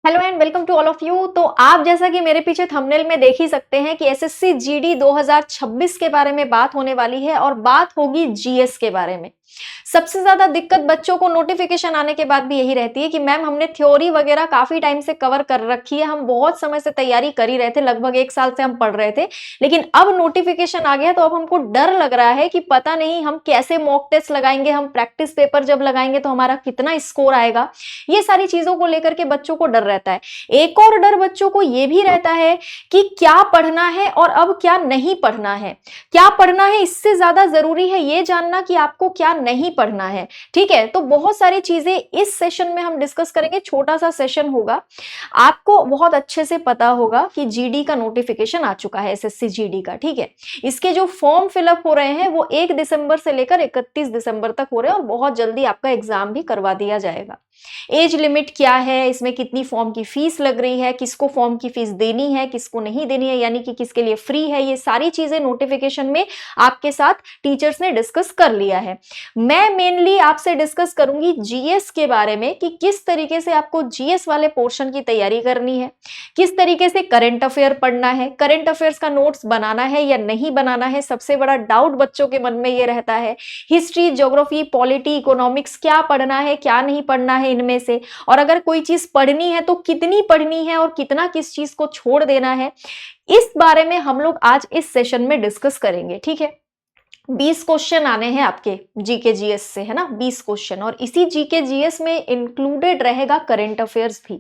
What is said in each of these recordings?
Hello and welcome to all of you. तो आप जैसा कि मेरे पीछे थंबनेल में देख ही सकते हैं कि एसएससी जीडी 2026 के बारे में बात होने वाली है और बात होगी जीएस के बारे में। सबसे ज्यादा दिक्कत बच्चों को नोटिफिकेशन आने के बाद भी यही रहती है कि मैम हमने थ्योरी वगैरह काफी टाइम से कवर कर रखी है, हम बहुत समय से तैयारी कर ही रहे थे, लगभग 1 साल से हम पढ़ रहे थे, लेकिन अब नोटिफिकेशन आ गया तो अब हमको डर लग रहा है कि पता नहीं हम कैसे मॉक टेस्ट लगाएंगे, हम प्रैक्टिस पेपर जब लगाएंगे तो हमारा कितना स्कोर आएगा। ये सारी चीजों को लेकर के बच्चों को डर रहता है। एक और डर बच्चों को ये भी रहता है कि क्या पढ़ना है और अब क्या नहीं पढ़ना है। क्या पढ़ना है इससे ज्यादा जरूरी है ये जानना कि आपको क्या नहीं पढ़ना है। ठीक है, तो बहुत सारी चीजें इस सेशन में हम डिस्कस करेंगे। छोटा सा सेशन होगा, आपको बहुत अच्छे से पता होगा कि जीडी का नोटिफिकेशन आ चुका है, एसएससी जीडी का। ठीक है, इसके जो फॉर्म फिलअप हो रहे हैं वो 1 दिसंबर से लेकर 31 दिसंबर तक हो रहे हैं और बहुत जल्दी आपका एग्जाम भी करवा दिया जाएगा। एज लिमिट क्या है, इसमें कितनी फॉर्म की फीस लग रही है, किसको फॉर्म की फीस देनी है, किसको नहीं देनी है, यानी कि किसके लिए फ्री है, ये सारी चीजें नोटिफिकेशन में आपके साथ टीचर्स ने डिस्कस कर लिया है। मैं मेनली आपसे डिस्कस करूंगी जीएस के बारे में कि किस तरीके से आपको जीएस वाले पोर्शन की तैयारी करनी है, किस तरीके से करंट अफेयर पढ़ना है, करंट अफेयर्स का नोट्स बनाना है या नहीं बनाना है। सबसे बड़ा डाउट बच्चों के मन में ये रहता है, हिस्ट्री, ज्योग्राफी, पॉलिटी, इकोनॉमिक्स क्या पढ़ना है क्या नहीं पढ़ना है इनमें से, और अगर कोई चीज पढ़नी है तो कितनी पढ़नी है और कितना किस चीज को छोड़ देना है। इस बारे में हम लोग आज इस सेशन में डिस्कस करेंगे। ठीक है, 20 क्वेश्चन आने हैं आपके जीके जीएस से, है ना, 20 क्वेश्चन, और इसी जीके जीएस में इंक्लूडेड रहेगा करंट अफेयर्स भी।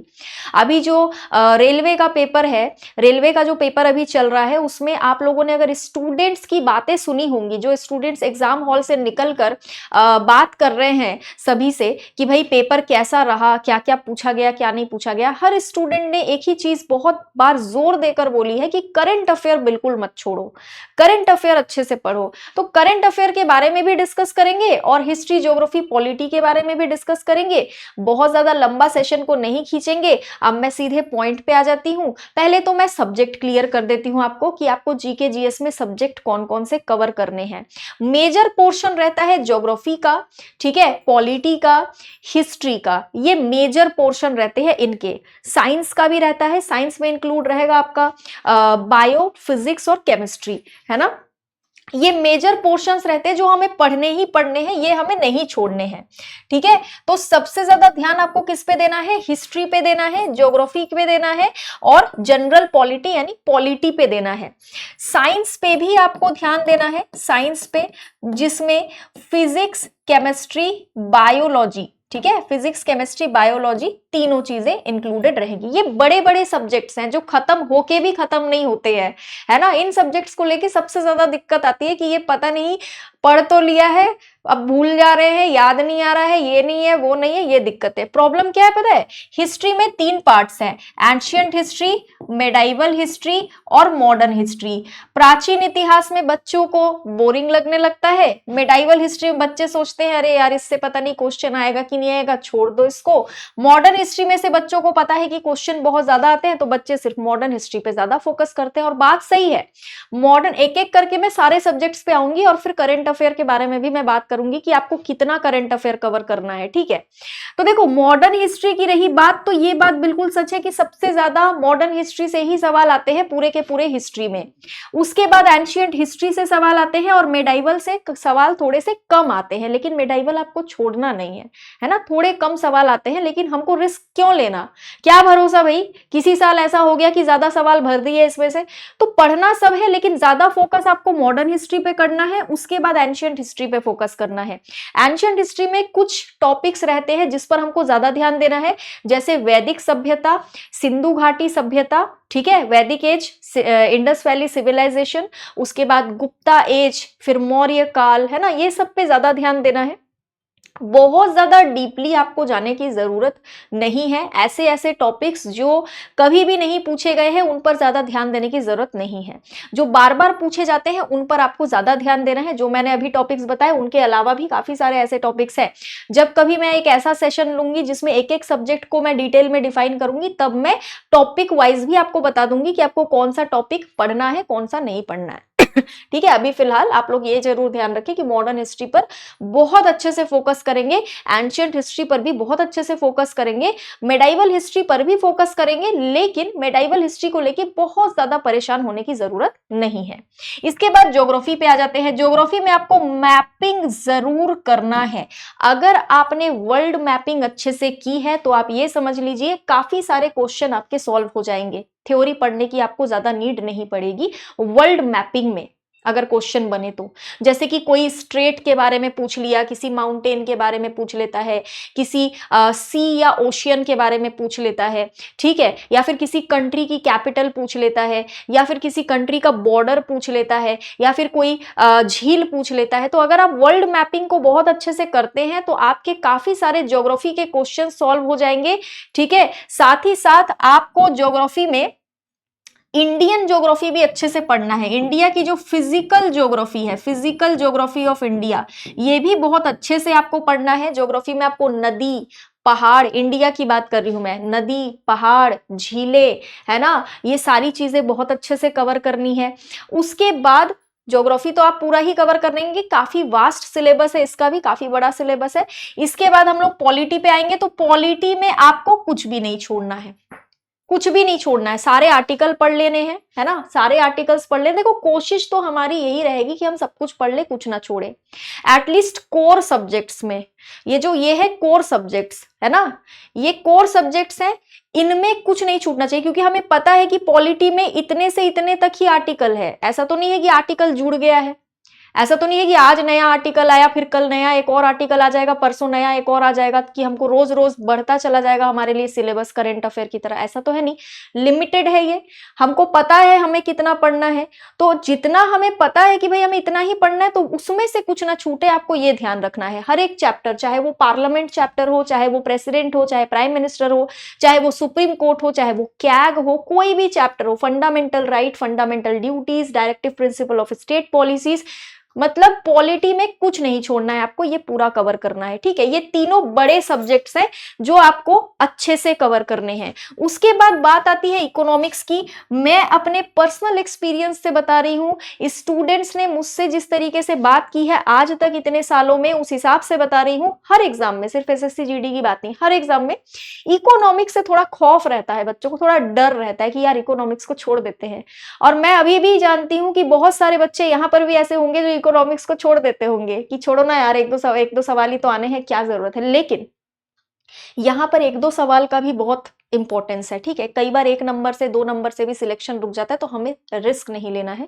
अभी जो रेलवे का पेपर है, रेलवे का जो पेपर अभी चल रहा है, उसमें आप लोगों ने अगर स्टूडेंट्स की बातें सुनी होंगी, जो स्टूडेंट्स एग्जाम हॉल से निकलकर बात कर रहे हैं सभी से कि भाई पेपर कैसा रहा, क्या क्या पूछा गया क्या नहीं पूछा गया, हर स्टूडेंट ने एक ही चीज बहुत बार जोर देकर बोली है कि करंट अफेयर बिल्कुल मत छोड़ो, करंट अफेयर अच्छे से पढ़ो। तो करंट अफेयर के बारे में भी डिस्कस करेंगे और हिस्ट्री, ज्योग्राफी, पॉलिटी के बारे में भी डिस्कस करेंगे। बहुत ज्यादा लंबा सेशन को नहीं खींचेंगे, अब मैं सीधे पॉइंट पे आ जाती हूं। पहले तो मैं सब्जेक्ट क्लियर कर देती हूं आपको कि आपको जीके जीएस में सब्जेक्ट कौन कौन से कवर करने हैं। मेजर पोर्शन रहता है ज्योग्राफी का, ठीक है, पॉलिटी का, हिस्ट्री का, ये मेजर पोर्शन रहते हैं इनके। साइंस का भी रहता है, साइंस में इंक्लूड रहेगा आपका बायो, फिजिक्स और केमिस्ट्री, है ना। ये मेजर पोर्शंस रहते हैं जो हमें पढ़ने ही पढ़ने हैं, ये हमें नहीं छोड़ने हैं। ठीक है, तो सबसे ज्यादा ध्यान आपको किस पे देना है, हिस्ट्री पे देना है, ज्योग्राफी पे देना है और जनरल पॉलिटी यानी पॉलिटी पे देना है। साइंस पे भी आपको ध्यान देना है, साइंस पे जिसमें फिजिक्स, केमिस्ट्री, बायोलॉजी, ठीक है, फिजिक्स, केमिस्ट्री, बायोलॉजी, तीनों चीजें इंक्लूडेड रहेगी। ये बड़े बड़े सब्जेक्ट्स हैं जो खत्म होके भी खत्म नहीं होते हैं, है ना। इन सब्जेक्ट्स को लेके सबसे ज्यादा दिक्कत आती है कि ये पता नहीं पढ़ तो लिया है, अब भूल जा रहे हैं, याद नहीं आ रहा है, ये नहीं है वो नहीं है, ये दिक्कत है। प्रॉब्लम क्या है पता है, हिस्ट्री में 3 पार्ट्स हैं, एंशियंट हिस्ट्री, मेडाइवल हिस्ट्री और मॉडर्न हिस्ट्री। प्राचीन इतिहास में बच्चों को बोरिंग लगने लगता है, मेडाइवल हिस्ट्री में बच्चे सोचते हैं अरे यार इससे पता नहीं क्वेश्चन आएगा कि नहीं आएगा, छोड़ दो इसको। मॉडर्न हिस्ट्री में से बच्चों को पता है कि क्वेश्चन बहुत ज्यादा आते हैं, तो बच्चे सिर्फ मॉडर्न हिस्ट्री पे ज्यादा फोकस करते हैं। और बात सही है, मॉडर्न एक एक करके मैं सारे सब्जेक्ट्स पे आऊंगी और फिर करंट अफेयर के बारे में भी मैं बात करूंगी कि आपको कितना करंट अफेयर कवर करना है। ठीक है, तो देखो मॉडर्न हिस्ट्री की रही बात, तो ये बात बिल्कुल सच है कि सबसे ज्यादा मॉडर्न हिस्ट्री से ही सवाल आते हैं पूरे के पूरे हिस्ट्री में। उसके बाद एंशियंट हिस्ट्री से सवाल आते हैं और मेडाइवल से सवाल थोड़े से कम आते हैं, लेकिन मेडाइवल आपको छोड़ना नहीं है ना। थोड़े कम सवाल आते हैं लेकिन हमको रिस्क क्यों लेना, क्या भरोसा भाई किसी साल ऐसा हो गया कि ज्यादा सवाल भर दिए इसमें से। तो पढ़ना सब है लेकिन ज्यादा फोकस आपको मॉडर्न हिस्ट्री पे करना है, उसके बाद एंशियंट हिस्ट्री पे फोकस करना है। एंशियंट हिस्ट्री में कुछ टॉपिक्स रहते हैं जिस पर हमको ज्यादा ध्यान देना है, जैसे वैदिक सभ्यता, सिंधु घाटी सभ्यता, ठीक है, वैदिक एज, इंडस वैली सिविलाइजेशन, उसके बाद गुप्ता एज, फिर मौर्य काल, है ना, ये सब पे ज्यादा ध्यान देना है। बहुत ज्यादा डीपली आपको जाने की जरूरत नहीं है, ऐसे ऐसे टॉपिक्स जो कभी भी नहीं पूछे गए हैं उन पर ज्यादा ध्यान देने की जरूरत नहीं है। जो बार बार पूछे जाते हैं उन पर आपको ज्यादा ध्यान देना है। जो मैंने अभी टॉपिक्स बताए उनके अलावा भी काफी सारे ऐसे टॉपिक्स हैं। जब कभी मैं एक ऐसा सेशन लूंगी जिसमें एक एक सब्जेक्ट को मैं डिटेल में डिफाइन करूंगी, तब मैं टॉपिक वाइज भी आपको बता दूंगी कि आपको कौन सा टॉपिक पढ़ना है कौन सा नहीं पढ़ना है। ठीक है, अभी फिलहाल आप लोग ये जरूर ध्यान रखें कि मॉडर्न हिस्ट्री पर बहुत अच्छे से फोकस करेंगे, एंशियंट हिस्ट्री पर भी बहुत अच्छे से फोकस करेंगे, मेडाइवल हिस्ट्री पर भी फोकस करेंगे, लेकिन मेडाइवल हिस्ट्री को लेके बहुत ज्यादा परेशान होने की जरूरत नहीं है। इसके बाद ज्योग्राफी पे आ जाते हैं। ज्योग्राफी में आपको मैपिंग जरूर करना है। अगर आपने वर्ल्ड मैपिंग अच्छे से की है तो आप ये समझ लीजिए काफी सारे क्वेश्चन आपके सॉल्व हो जाएंगे, थ्योरी पढ़ने की आपको ज्यादा नीड नहीं पड़ेगी वर्ल्ड मैपिंग में अगर क्वेश्चन बने तो। जैसे कि कोई स्ट्रेट के बारे में पूछ लिया, किसी माउंटेन के बारे में पूछ लेता है, किसी सी या ओशियन के बारे में पूछ लेता है, ठीक है, या फिर किसी कंट्री की कैपिटल पूछ लेता है, या फिर किसी कंट्री का बॉर्डर पूछ लेता है, या फिर कोई झील पूछ लेता है। तो अगर आप वर्ल्ड मैपिंग को बहुत अच्छे से करते हैं तो आपके काफी सारे ज्योग्राफी के क्वेश्चन सॉल्व हो जाएंगे, ठीक है। साथ ही साथ आपको ज्योग्राफी में इंडियन ज्योग्राफी भी अच्छे से पढ़ना है। इंडिया की जो फिजिकल ज्योग्राफी है, फिजिकल ज्योग्राफी ऑफ इंडिया, ये भी बहुत अच्छे से आपको पढ़ना है। ज्योग्राफी में आपको नदी, पहाड़, इंडिया की बात कर रही हूं मैं, नदी, पहाड़, झीलें, है ना, ये सारी चीजें बहुत अच्छे से कवर करनी है। उसके बाद ज्योग्राफी तो आप पूरा ही कवर कर लेंगे, काफी वास्ट सिलेबस है इसका भी, काफी बड़ा सिलेबस है। इसके बाद हम लोग पॉलिटी पे आएंगे, तो पॉलिटी में आपको कुछ भी नहीं छोड़ना है, कुछ भी नहीं छोड़ना है, सारे आर्टिकल पढ़ लेने हैं, है ना, सारे आर्टिकल्स पढ़ ले। देखो कोशिश तो हमारी यही रहेगी कि हम सब कुछ पढ़ ले, कुछ ना छोड़े। एटलीस्ट कोर सब्जेक्ट्स में, ये है कोर सब्जेक्ट्स, है ना, ये कोर सब्जेक्ट्स हैं, इनमें कुछ नहीं छूटना चाहिए, क्योंकि हमें पता है कि पॉलिटी में इतने से इतने तक ही आर्टिकल है। ऐसा तो नहीं है कि आर्टिकल जुड़ गया है, ऐसा तो नहीं है कि आज नया आर्टिकल आया, फिर कल नया एक और आर्टिकल आ जाएगा, परसों नया एक और आ जाएगा, कि हमको रोज रोज बढ़ता चला जाएगा हमारे लिए सिलेबस करंट अफेयर की तरह। ऐसा तो है नहीं, लिमिटेड है ये। हमको पता है हमें कितना पढ़ना है, तो जितना हमें पता है कि भाई हमें इतना ही पढ़ना है, तो उसमें से कुछ ना छूटे, आपको ये ध्यान रखना है। हर एक चैप्टर, चाहे वो पार्लियामेंट चैप्टर हो, चाहे वो प्रेसिडेंट हो, चाहे प्राइम मिनिस्टर हो, चाहे वो सुप्रीम कोर्ट हो, चाहे वो कैग हो, कोई भी चैप्टर हो, fundamental right, fundamental duties, directive principle of state policies, मतलब पॉलिटी में कुछ नहीं छोड़ना है, आपको ये पूरा कवर करना है, ठीक है। ये तीनों बड़े सब्जेक्ट्स हैं जो आपको अच्छे से कवर करने हैं। उसके बाद बात आती है इकोनॉमिक्स की। मैं अपने पर्सनल एक्सपीरियंस से बता रही हूं, स्टूडेंट्स ने मुझसे जिस तरीके से बात की है आज तक इतने सालों में, उस हिसाब से बता रही हूं। हर एग्जाम में, सिर्फ एसएससी जीडी की बात नहीं, हर एग्जाम में इकोनॉमिक्स से थोड़ा खौफ रहता है, बच्चों को थोड़ा डर रहता है कि यार इकोनॉमिक्स को छोड़ देते हैं। और मैं अभी भी जानती हूं कि बहुत सारे बच्चे यहां पर भी ऐसे होंगे जो इकोनॉमिक्स को छोड़ देते होंगे कि छोड़ो ना यार, एक दो सवाल ही तो आने हैं, क्या जरूरत है। लेकिन यहां पर एक दो सवाल का भी बहुत इंपॉर्टेंस है, ठीक है। कई बार 1 नंबर से 2 नंबर से भी सिलेक्शन रुक जाता है, तो हमें रिस्क नहीं लेना है।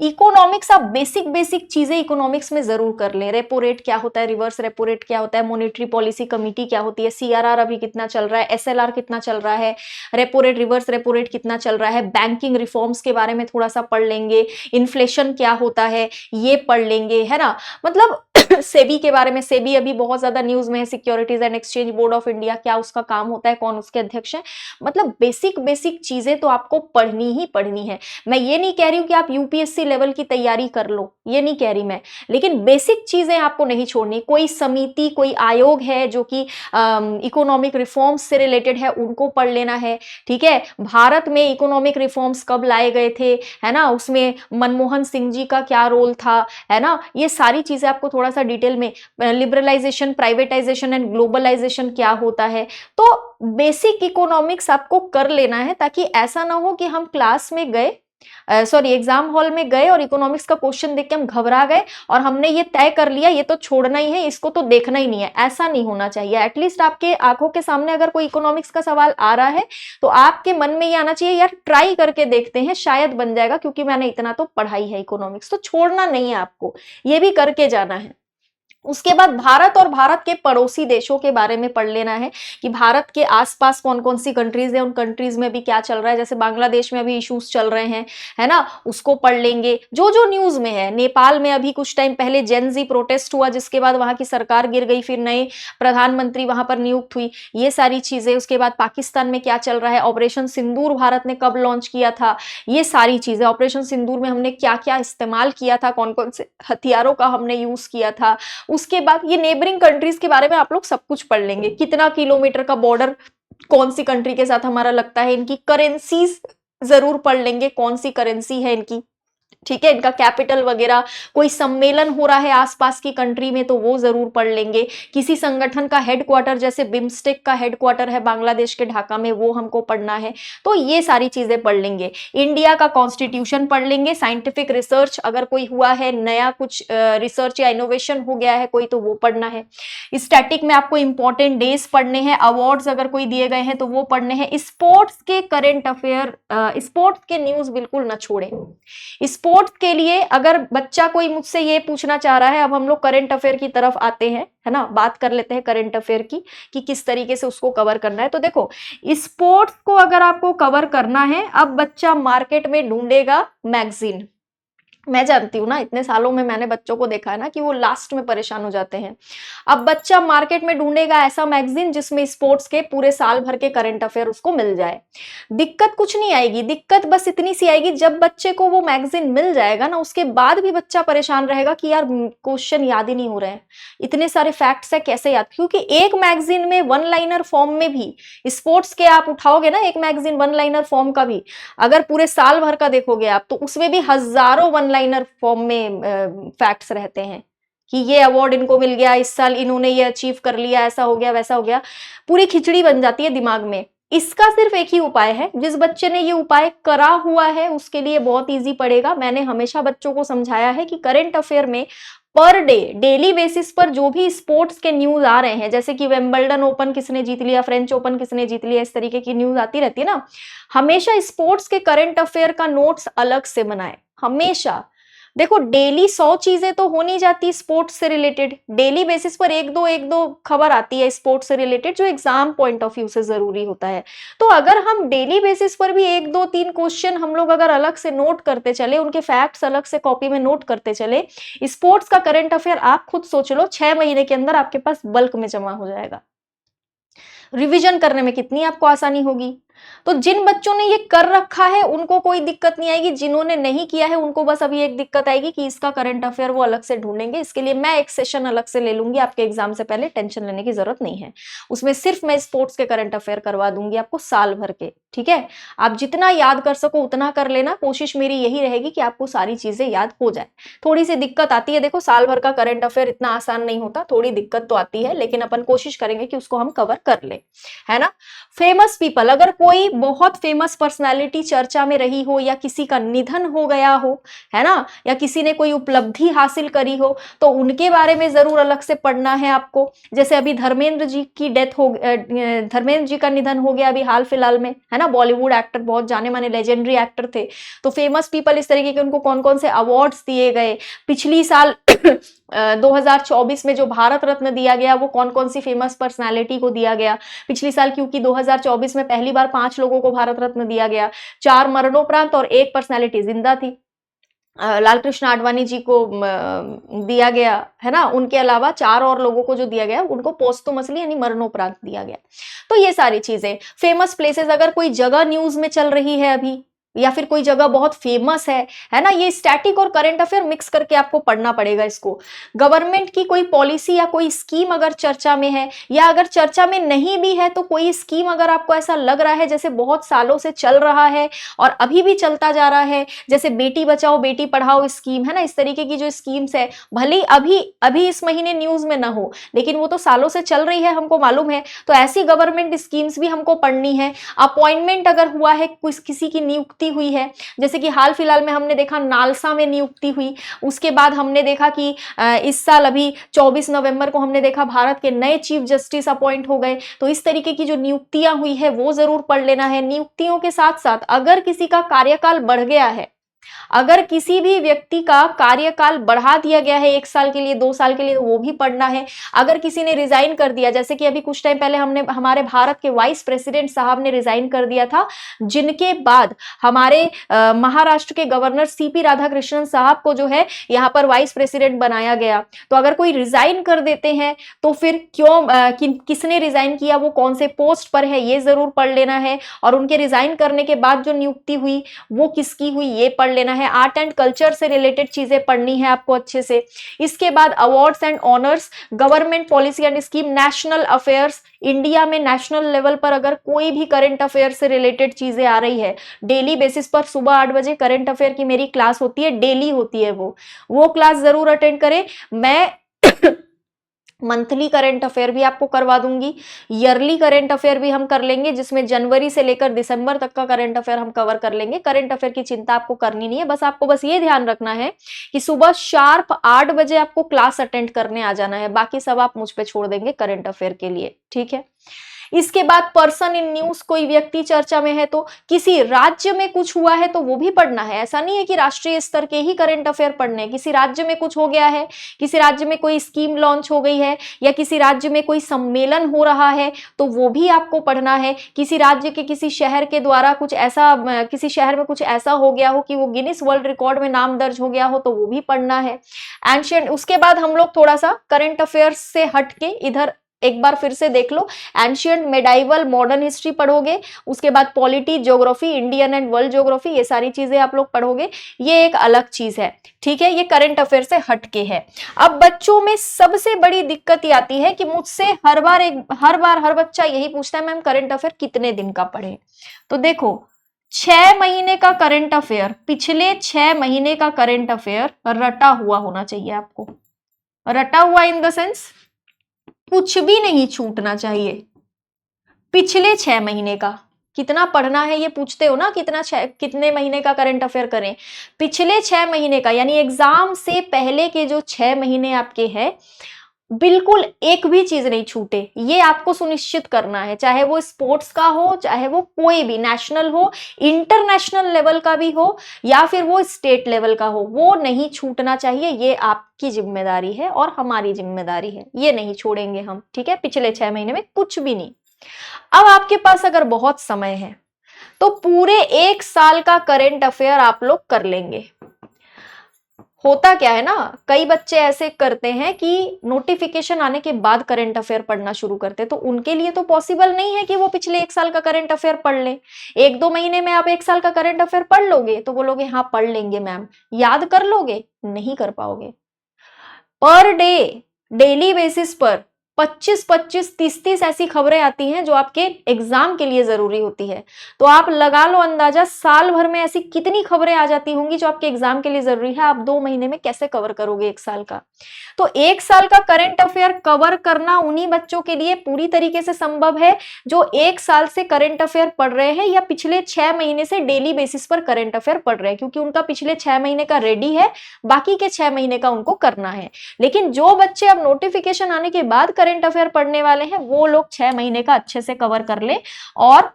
इकोनॉमिक्स, आप बेसिक बेसिक चीजें इकोनॉमिक्स में जरूर कर लें। रेपो रेट क्या होता है, रिवर्स रेपो रेट क्या होता है, मॉनेटरी पॉलिसी कमिटी क्या होती है, सीआरआर अभी कितना चल रहा है, एसएलआर कितना चल रहा है, repo rate, reverse repo rate कितना चल रहा है, बैंकिंग रिफॉर्म्स के बारे में थोड़ा सा पढ़ लेंगे, इन्फ्लेशन क्या होता है ये पढ़ लेंगे, है ना। मतलब सेबी के बारे में, सेबी अभी बहुत ज्यादा न्यूज में है, securities and exchange board of India, क्या उसका काम होता है, कौन उसके अध्यक्ष हैं। मतलब बेसिक बेसिक चीजें तो आपको पढ़नी ही पढ़नी है। मैं ये नहीं कह रही हूं कि आप यूपीएससी लेवल की तैयारी कर लो, ये नहीं कह रही मैं, लेकिन बेसिक चीजें आपको नहीं छोड़नी। कोई समिति, कोई आयोग है जो कि इकोनॉमिक रिफॉर्म्स से रिलेटेड है, उनको पढ़ लेना है, ठीक है। भारत में इकोनॉमिक रिफॉर्म्स कब लाए गए थे, है ना, उसमें मनमोहन सिंह जी का क्या रोल था, है ना, ये सारी चीजें आपको थोड़ा सा डिटेल में, लिबरलाइजेशन, प्राइवेटाइजेशन एंड ग्लोबलाइजेशन क्या होता है, तो बेसिक इकोनॉमिक्स आपको कर लेना है, ताकि ऐसा ना हो कि हम क्लास में गए, सॉरी एग्जाम हॉल में गए और इकोनॉमिक्स का क्वेश्चन देख के हम घबरा गए और हमने ये तय कर लिया ये तो छोड़ना ही है, इसको तो देखना ही नहीं है। ऐसा नहीं होना चाहिए। एटलीस्ट आपके आंखों के सामने अगर कोई इकोनॉमिक्स का सवाल आ रहा है तो आपके मन में ये आना चाहिए, यार ट्राई करके देखते हैं, शायद बन जाएगा, क्योंकि मैंने इतना तो पढ़ाई है इकोनॉमिक्स। तो छोड़ना नहीं है आपको, ये भी करके जाना है। उसके बाद भारत और भारत के पड़ोसी देशों के बारे में पढ़ लेना है कि भारत के आसपास कौन कौन सी कंट्रीज है, उन कंट्रीज में भी क्या चल रहा है। जैसे बांग्लादेश में अभी इश्यूज चल रहे हैं, है ना, उसको पढ़ लेंगे जो जो न्यूज में है। नेपाल में अभी कुछ टाइम पहले जेनजी प्रोटेस्ट हुआ, जिसके बाद वहां की सरकार गिर गई, फिर नए प्रधानमंत्री वहां पर नियुक्त हुई, ये सारी चीजें। उसके बाद पाकिस्तान में क्या चल रहा है, ऑपरेशन सिंदूर भारत ने कब लॉन्च किया था, ये सारी चीजें। ऑपरेशन सिंदूर में हमने क्या क्या इस्तेमाल किया था, कौन कौन से हथियारों का हमने यूज किया था। उसके बाद ये नेबरिंग कंट्रीज के बारे में आप लोग सब कुछ पढ़ लेंगे, कितना किलोमीटर का बॉर्डर कौन सी कंट्री के साथ हमारा लगता है, इनकी करेंसीज जरूर पढ़ लेंगे, कौन सी करेंसी है इनकी, ठीक है, इनका कैपिटल वगैरह, कोई सम्मेलन हो रहा है आसपास की कंट्री में तो वो जरूर पढ़ लेंगे, किसी संगठन का हेडक्वार्टर जैसे बिम्स्टेक का हेडक्वार्टर है बांग्लादेश के ढाका में, वो हमको पढ़ना है, तो ये सारी चीजें पढ़ लेंगे। इंडिया का कॉन्स्टिट्यूशन पढ़ लेंगे, साइंटिफिक रिसर्च अगर कोई हुआ है, नया कुछ रिसर्च या इनोवेशन हो गया है कोई, तो वो पढ़ना है। स्टैटिक में आपको इंपॉर्टेंट डेज पढ़ने हैं, अवार्ड्स अगर कोई दिए गए हैं तो वो पढ़ने हैं। स्पोर्ट्स के करंट अफेयर, स्पोर्ट्स के न्यूज बिल्कुल न छोड़े। स्पोर्ट्स के लिए अगर बच्चा कोई मुझसे ये पूछना चाह रहा है, अब हम लोग करंट अफेयर की तरफ आते हैं, है ना, बात कर लेते हैं करंट अफेयर की कि किस तरीके से उसको कवर करना है। तो देखो, स्पोर्ट्स को अगर आपको कवर करना है, अब बच्चा मार्केट में ढूंढेगा मैगजीन। मैं जानती हूँ ना, इतने सालों में मैंने बच्चों को देखा है ना कि वो लास्ट में परेशान हो जाते हैं। अब बच्चा मार्केट में ढूंढेगा ऐसा मैगजीन जिसमें स्पोर्ट्स के पूरे साल भर के करंट अफेयर उसको मिल जाए। दिक्कत कुछ नहीं आएगी, दिक्कत बस इतनी सी आएगी, जब बच्चे को वो मैगजीन मिल जाएगा ना, उसके बाद भी बच्चा परेशान रहेगा कि यार क्वेश्चन याद ही नहीं हो रहे हैं, इतने सारे फैक्ट्स है कैसे याद, क्योंकि एक मैगजीन में वन लाइनर फॉर्म में भी स्पोर्ट्स के आप उठाओगे ना, एक मैगजीन वन लाइनर फॉर्म का भी अगर पूरे साल भर का देखोगे आप, तो उसमें भी हजारों वन लाइनर फॉर्म में फैक्ट्स रहते हैं कि ये अवार्ड इनको मिल गया, इस साल इन्होंने ये अचीव कर लिया, ऐसा हो गया वैसा हो गया, पूरी खिचड़ी बन जाती है दिमाग में। इसका सिर्फ एक ही उपाय है, जिस बच्चे ने ये उपाय करा हुआ है उसके लिए बहुत इजी पड़ेगा। मैंने हमेशा बच्चों को समझाया है कि करंट अफेयर में पर डे, डेली बेसिस पर जो भी स्पोर्ट्स के न्यूज आ रहे हैं, जैसे कि विंबलडन ओपन किसने जीत लिया, फ्रेंच ओपन किसने जीत लिया, इस तरीके की न्यूज आती रहती है ना, हमेशा स्पोर्ट्स के करंट अफेयर का नोट्स अलग से बनाए हमेशा। देखो, डेली 100 चीजें तो हो नहीं जाती स्पोर्ट्स से रिलेटेड, डेली बेसिस पर एक दो खबर आती है स्पोर्ट्स से रिलेटेड जो एग्जाम पॉइंट ऑफ व्यू से जरूरी होता है। तो अगर हम डेली बेसिस पर भी 1 2 3 क्वेश्चन हम लोग अगर अलग से नोट करते चले, उनके फैक्ट्स अलग से कॉपी में नोट करते चले, स्पोर्ट्स का करंट अफेयर आप खुद सोच लो 6 महीने के अंदर आपके पास बल्क में जमा हो जाएगा। रिवीजन करने में कितनी आपको आसानी होगी। तो जिन बच्चों ने ये कर रखा है उनको कोई दिक्कत नहीं आएगी, जिन्होंने नहीं किया है उनको बस अभी एक दिक्कत आएगी कि इसका करंट अफेयर वो अलग से ढूंढेंगे। इसके लिए मैं एक सेशन अलग से ले लूंगी आपके एग्जाम से पहले, टेंशन लेने की जरूरत नहीं है। उसमें सिर्फ मैं स्पोर्ट्स के करंट अफेयर करवा दूंगी आपको साल भर के, ठीक है। आप जितना याद कर सको उतना कर लेना, कोशिश मेरी यही रहेगी कि आपको सारी चीजें याद हो जाए। थोड़ी सी दिक्कत आती है, देखो साल भर का करंट अफेयर इतना आसान नहीं होता, थोड़ी दिक्कत तो आती है, लेकिन अपन कोशिश करेंगे कि उसको हम कवर कर ले, है ना। फेमस पीपल, अगर कोई बहुत फेमस पर्सनालिटी चर्चा में रही हो या किसी का निधन हो गया हो, है ना, या किसी ने कोई उपलब्धि हासिल करी हो, तो उनके बारे में जरूर अलग से पढ़ना है आपको। जैसे अभी धर्मेंद्र जी की डेथ हो, धर्मेंद्र जी का निधन हो गया अभी हाल फिलहाल में, है ना, बॉलीवुड एक्टर, बहुत जाने माने लेजेंडरी एक्टर थे। तो फेमस पीपल इस तरीके के उनको कौन कौन से अवार्ड्स दिए गए, पिछली साल 2024 में जो भारत रत्न दिया गया वो कौन कौन सी फेमस पर्सनालिटी को दिया गया पिछली साल, क्योंकि 2024 में पहली बार 5 लोगों को भारत रत्न दिया गया, 4 मरणोपरांत और 1 पर्सनालिटी जिंदा थी। लाल कृष्ण आडवाणी जी को दिया गया, है ना, उनके अलावा 4 और लोगों को जो दिया गया उनको पोस्टुमसली यानी मरणोपरांत दिया गया। तो ये सारी चीजें, फेमस प्लेसेस, अगर कोई जगह न्यूज में चल रही है अभी या फिर कोई जगह बहुत फेमस है ना, ये स्टैटिक और करंट अफेयर मिक्स करके आपको पढ़ना पड़ेगा इसको। गवर्नमेंट की कोई पॉलिसी या कोई स्कीम अगर चर्चा में है, या अगर चर्चा में नहीं भी है तो कोई स्कीम अगर आपको ऐसा लग रहा है जैसे बहुत सालों से चल रहा है और अभी भी चलता जा रहा है, जैसे बेटी बचाओ बेटी पढ़ाओ स्कीम, है ना, इस तरीके की जो स्कीम्स है, भले अभी अभी इस महीने न्यूज में ना हो लेकिन वो तो सालों से चल रही है, हमको मालूम है, तो ऐसी गवर्नमेंट स्कीम्स भी हमको पढ़नी है। अपॉइंटमेंट अगर हुआ है, किसी की नियुक्ति हुई है, जैसे कि हाल फिलहाल में हमने देखा नालसा में नियुक्ति हुई, उसके बाद हमने देखा कि इस साल अभी 24 नवंबर को हमने देखा भारत के नए चीफ जस्टिस अपॉइंट हो गए। तो इस तरीके की जो नियुक्तियां हुई है वो जरूर पढ़ लेना है। नियुक्तियों के साथ साथ अगर किसी का कार्यकाल बढ़ गया है, अगर किसी भी व्यक्ति का कार्यकाल बढ़ा दिया गया है 1 साल के लिए 2 साल के लिए, वो भी पढ़ना है। अगर किसी ने रिजाइन कर दिया, जैसे कि अभी कुछ टाइम पहले हमारे भारत के वाइस प्रेसिडेंट साहब ने रिजाइन कर दिया था, जिनके बाद हमारे महाराष्ट्र के गवर्नर सीपी राधाकृष्णन साहब को जो है यहाँ पर वाइस प्रेसिडेंट बनाया गया। तो अगर कोई रिजाइन कर देते हैं तो फिर किसने रिजाइन किया, वो कौन से पोस्ट पर है, ये जरूर पढ़ लेना है। और उनके रिजाइन करने के बाद जो नियुक्ति हुई वो किसकी हुई ये पढ़ लेना है, आर्ट एंड कल्चर से रिलेटेड चीजें पढ़नी है आपको अच्छे से। इसके बाद awards and honours, government policy and scheme, national affairs, India में नेशनल लेवल पर अगर कोई भी करंट अफेयर से रिलेटेड चीजें आ रही है, डेली बेसिस पर सुबह 8 बजे करंट अफेयर की मेरी क्लास होती है, डेली होती है वो क्लास जरूर अटेंड करें। मैं मंथली करंट अफेयर भी आपको करवा दूंगी, ईयरली करंट अफेयर भी हम कर लेंगे, जिसमें जनवरी से लेकर दिसंबर तक का करंट अफेयर हम कवर कर लेंगे। करंट अफेयर की चिंता आपको करनी नहीं है, बस आपको बस ये ध्यान रखना है कि सुबह शार्प 8 बजे आपको क्लास अटेंड करने आ जाना है, बाकी सब आप मुझ पे छोड़ देंगे करंट अफेयर के लिए, ठीक है। इसके बाद पर्सन इन न्यूज, कोई व्यक्ति चर्चा में है तो किसी राज्य में कुछ हुआ है तो वो भी पढ़ना है। ऐसा नहीं है कि राष्ट्रीय स्तर के ही करंट अफेयर पढ़ने हैं, किसी राज्य में कुछ हो गया है, किसी राज्य में कोई स्कीम लॉन्च हो गई है, या किसी राज्य में कोई सम्मेलन हो रहा है तो वो भी आपको पढ़ना है। किसी राज्य के किसी शहर के द्वारा कुछ ऐसा, किसी शहर में कुछ ऐसा हो गया हो कि वो गिनीज वर्ल्ड रिकॉर्ड में नाम दर्ज हो गया हो तो वो भी पढ़ना है। एंशिएंट, उसके बाद हम लोग थोड़ा सा करंट अफेयर्स से हटके इधर एक बार फिर से देख लो, एंशिएंट, मेडाइवल, मॉडर्न हिस्ट्री पढ़ोगे, उसके बाद polity, geography, Indian and world geography, ये सारी चीजें आप लोग पढ़ोगे, ये एक अलग चीज है, ठीक है, ये करंट अफेयर से हटके है। अब बच्चों में सबसे बड़ी दिक्कत ये आती है कि मुझसे हर बार हर बच्चा यही पूछता है, मैम करंट अफेयर कितने दिन का पढ़े। तो देखो, 6 महीने का करंट अफेयर, पिछले 6 महीने का करंट अफेयर रटा हुआ होना चाहिए आपको। रटा हुआ इन द सेंस कुछ भी नहीं छूटना चाहिए। पिछले 6 महीने का कितना पढ़ना है ये पूछते हो ना, कितने महीने का करंट अफेयर करें, पिछले 6 महीने का, यानी एग्जाम से पहले के जो 6 महीने आपके हैं, बिल्कुल एक भी चीज नहीं छूटे, ये आपको सुनिश्चित करना है। चाहे वो स्पोर्ट्स का हो, चाहे वो कोई भी नेशनल हो, इंटरनेशनल लेवल का भी हो, या फिर वो स्टेट लेवल का हो, वो नहीं छूटना चाहिए। ये आपकी जिम्मेदारी है और हमारी जिम्मेदारी है, ये नहीं छोड़ेंगे हम, ठीक है। पिछले 6 महीने में कुछ भी नहीं। अब आपके पास अगर बहुत समय है तो पूरे 1 साल का करंट अफेयर आप लोग कर लेंगे। होता क्या है ना, कई बच्चे ऐसे करते हैं कि नोटिफिकेशन आने के बाद करंट अफेयर पढ़ना शुरू करते हैं, तो उनके लिए तो पॉसिबल नहीं है कि वो पिछले 1 साल का करंट अफेयर पढ़ ले। 1-2 महीने में आप 1 साल का करंट अफेयर पढ़ लोगे तो बोलोगे हाँ पढ़ लेंगे मैम, याद कर लोगे, नहीं कर पाओगे। पर डे, डेली बेसिस पर 25-25, 30-30 ऐसी खबरें आती हैं जो आपके एग्जाम के लिए जरूरी होती है। तो आप लगा लो अंदाजा, साल भर में ऐसी कितनी खबरें आ जाती होंगी जो आपके एग्जाम के लिए जरूरी है। आप 2 महीने में कैसे कवर करोगे 1 साल का? तो 1 साल का करंट अफेयर कवर करना उन्हीं बच्चों के लिए पूरी तरीके से संभव है जो 1 साल से करंट अफेयर पढ़ रहे हैं या पिछले 6 महीने से डेली बेसिस पर करंट अफेयर पढ़ रहे हैं, क्योंकि उनका पिछले 6 महीने का रेडी है, बाकी के 6 महीने का उनको करना है। लेकिन जो बच्चे अब नोटिफिकेशन आने के बाद करंट अफेयर पढ़ने वाले हैं, वो लोग 6 महीने का अच्छे से कवर कर ले और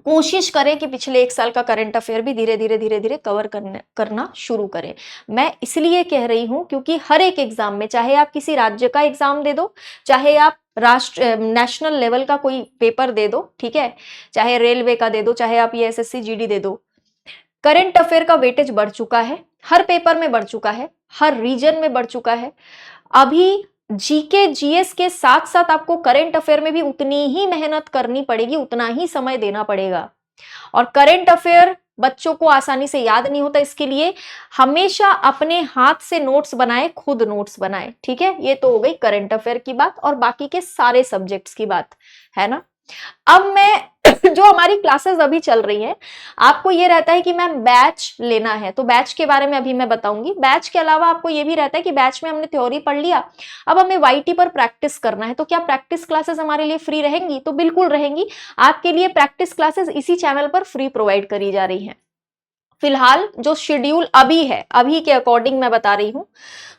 कोशिश करें कि पिछले 1 साल का करंट अफेयर भी धीरे धीरे कवर करना शुरू करें। मैं इसलिए कह रही हूं क्योंकि हर एक एग्जाम में, चाहे आप किसी राज्य का एग्जाम दे दो, चाहे आप नेशनल लेवल का कोई पेपर दे दो, ठीक है, चाहे रेलवे का दे दो, चाहे आप ये एसएससी जीडी दे दो, करंट अफेयर का वेटेज बढ़ चुका है, हर पेपर में बढ़ चुका है, हर रीजन में बढ़ चुका है। अभी जीके जीएस के साथ साथ आपको करंट अफेयर में भी उतनी ही मेहनत करनी पड़ेगी, उतना ही समय देना पड़ेगा। और करंट अफेयर बच्चों को आसानी से याद नहीं होता, इसके लिए हमेशा अपने हाथ से नोट्स बनाए, खुद नोट्स बनाए, ठीक है। ये तो हो गई करंट अफेयर की बात और बाकी के सारे सब्जेक्ट्स की बात, है ना। अब मैं जो हमारी क्लासेस अभी चल रही हैं, आपको ये रहता है कि मैम बैच लेना है, तो बैच के बारे में अभी मैं बताऊंगी। बैच के अलावा आपको ये भी रहता है कि बैच में हमने थ्योरी पढ़ लिया, अब हमें वाईटी पर प्रैक्टिस करना है, तो क्या प्रैक्टिस क्लासेस हमारे लिए फ्री रहेंगी? तो बिल्कुल रहेंगी। आपके लिए प्रैक्टिस क्लासेस इसी चैनल पर फ्री प्रोवाइड करी जा रही है। फिलहाल जो शेड्यूल अभी है, अभी के अकॉर्डिंग मैं बता रही हूं,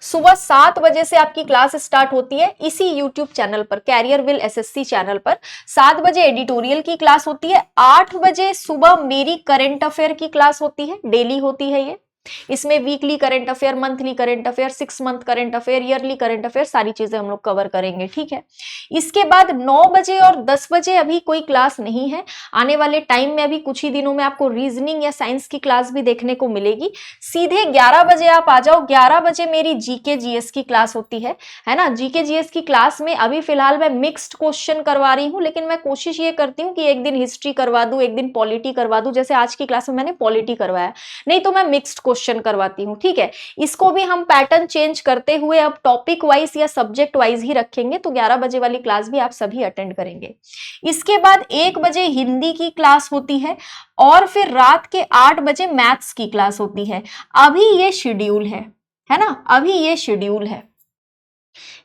सुबह 7 बजे से आपकी क्लास स्टार्ट होती है इसी यूट्यूब चैनल पर, कैरियर विल एसएससी चैनल पर। 7 बजे एडिटोरियल की क्लास होती है, 8 बजे सुबह मेरी करंट अफेयर की क्लास होती है, डेली होती है ये। इसमें weekly current affair, monthly current affair, 6 month current affair, yearly current affair, सारी चीजें हम लोग कवर करेंगे, ठीक है। इसके बाद 9 बजे और 10 बजे अभी कोई क्लास नहीं है। आने वाले टाइम में अभी कुछ ही दिनों में आपको रीजनिंग या साइंस की क्लास भी देखने को मिलेगी। सीधे 11 बजे आप आ जाओ। 11 बजे मेरी जीके जीएस की क्लास होती है ना। जीके जीएस की क्लास में अभी फिलहाल मैं मिक्स्ड क्वेश्चन करवा रही हूँ, लेकिन मैं कोशिश ये करती हूँ कि एक दिन हिस्ट्री करवा दूं, एक दिन पॉलिटी करवा दूं। जैसे आज की क्लास में मैंने पॉलिटी करवाया, नहीं तो मैं मिक्स्ड क्वेश्चन करवाती हूँ, ठीक है। इसको भी हम पैटर्न चेंज करते हुए अब टॉपिक वाइज या सब्जेक्ट वाइज ही रखेंगे। तो 11 बजे वाली क्लास भी आप सभी अटेंड करेंगे। इसके बाद 1 बजे हिंदी की क्लास होती है और फिर रात के 8 बजे मैथ्स की क्लास होती है। अभी ये शेड्यूल है ना, अभी ये शेड्यूल है।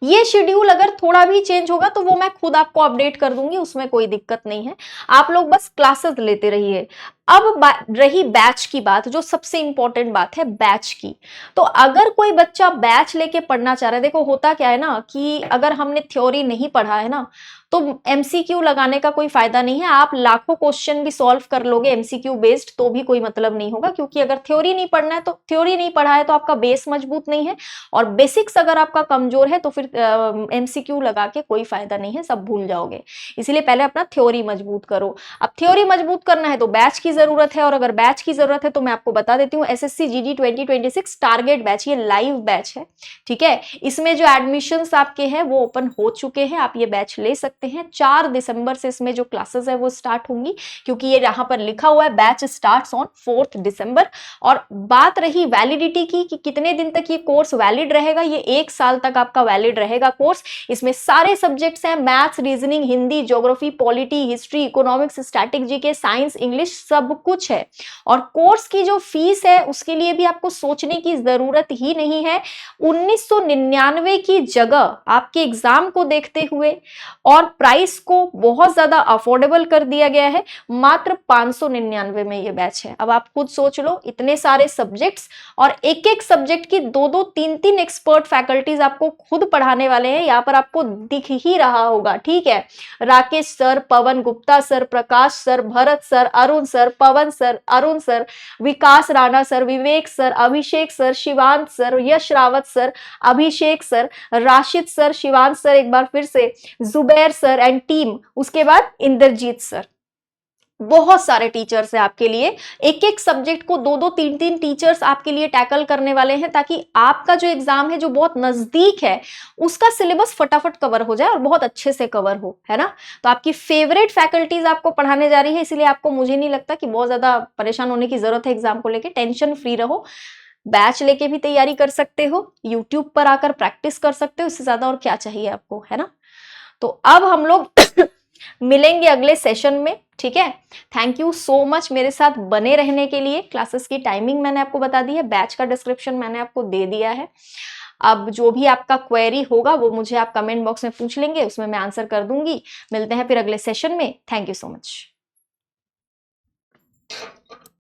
ये शेड्यूल अगर थोड़ा भी चेंज होगा तो वो मैं खुद आपको अपडेट कर दूंगी, उसमें कोई दिक्कत नहीं है। आप लोग बस क्लासेस लेते रहिए। अब रही बैच की बात, जो सबसे इंपॉर्टेंट बात है बैच की। तो अगर कोई बच्चा बैच लेके पढ़ना चाह रहा है, देखो होता क्या है ना कि अगर हमने थ्योरी नहीं पढ़ा है ना तो एमसीक्यू लगाने का कोई फायदा नहीं है। आप लाखों क्वेश्चन भी सॉल्व कर लोगे एमसीक्यू बेस्ड तो भी कोई मतलब नहीं होगा, क्योंकि अगर थ्योरी नहीं पढ़ना है तो थ्योरी नहीं पढ़ा है तो आपका बेस मजबूत नहीं है, और बेसिक्स अगर आपका कमजोर है तो फिर एमसीक्यू लगा के कोई फायदा नहीं है, सब भूल जाओगे। इसीलिए पहले अपना थ्योरी मजबूत करो। अब थ्योरी मजबूत करना है तो बैच की जरूरत है, और अगर बैच की जरूरत है तो मैं आपको बता देती हूँ एसएससी जीडी 2026 टारगेट बैच, ये लाइव बैच है, ठीक है। इसमें जो एडमिशंस आपके हैं वो ओपन हो चुके हैं, आप ये बैच ले सकते हैं। 4 दिसंबर से इसमें जो क्लासेस है वो स्टार्ट होंगी, क्योंकि ये यहाँ पर लिखा हुआ है बैच स्टार्ट्स ऑन 4 दिसंबर। और बात रही वैलिडिटी की कि कितने दिन तक ये कोर्स वैलिड रहेगा, ये 1 साल तक आपका वैलिड रहेगा कोर्स। इसमें सारे सब्जेक्ट्स हैं, maths, reasoning, Hindi, geography, polity, history, economics, static GK, science, English, सब कुछ है। और कोर्स की जो फीस है उसके लिए भी आपको सोचने की जरूरत ही नहीं है। 1999 की जगह आपके एग्जाम को देखते हुए और प्राइस को बहुत ज्यादा अफोर्डेबल कर दिया गया है। मात्र 599 में ये बैच है। अब आप खुद सोच लो, इतने सारे सब्जेक्ट्स और एक एक सब्जेक्ट की 2-2, 3-3 एक्सपर्ट फैकल्टीज आपको खुद पढ़ाने वाले हैं। यहाँ पर आपको दिख ही रहा होगा, ठीक है। Rakesh sir, Pawan Gupta sir, Prakash sir, Bharat sir, Arun sir, Pawan sir, Arun sir, Vikas Rana sir, Vivek sir, Abhishek sir, Shivant sir, Yash Rawat sir, Abhishek sir, Rashid sir, Shivant sir, एक बार फिर से जुबैर सर एंड टीम, उसके बाद इंद्रजीत सर। बहुत सारे टीचर्स हैं आपके लिए। एक एक सब्जेक्ट को 2-2, 3-3 टीचर्स आपके लिए टैकल करने वाले हैं, ताकि आपका जो एग्जाम है जो बहुत नजदीक है उसका सिलेबस फटाफट कवर हो जाए और बहुत अच्छे से कवर हो, है ना। तो आपकी फेवरेट फैकल्टीज आपको पढ़ाने जा रही है, इसलिए आपको, मुझे नहीं लगता कि बहुत ज्यादा परेशान होने की जरूरत है एग्जाम को लेके। टेंशन फ्री रहो, बैच लेके भी तैयारी कर सकते हो, यूट्यूब पर आकर प्रैक्टिस कर सकते हो, इससे ज्यादा और क्या चाहिए आपको, है ना। तो अब हम लोग मिलेंगे अगले सेशन में, ठीक है। थैंक यू सो मच मेरे साथ बने रहने के लिए। क्लासेस की टाइमिंग मैंने आपको बता दी है, बैच का डिस्क्रिप्शन मैंने आपको दे दिया है। अब जो भी आपका क्वेरी होगा वो मुझे आप कमेंट बॉक्स में पूछ लेंगे, उसमें मैं आंसर कर दूंगी। मिलते हैं फिर अगले सेशन में। Thank you so much.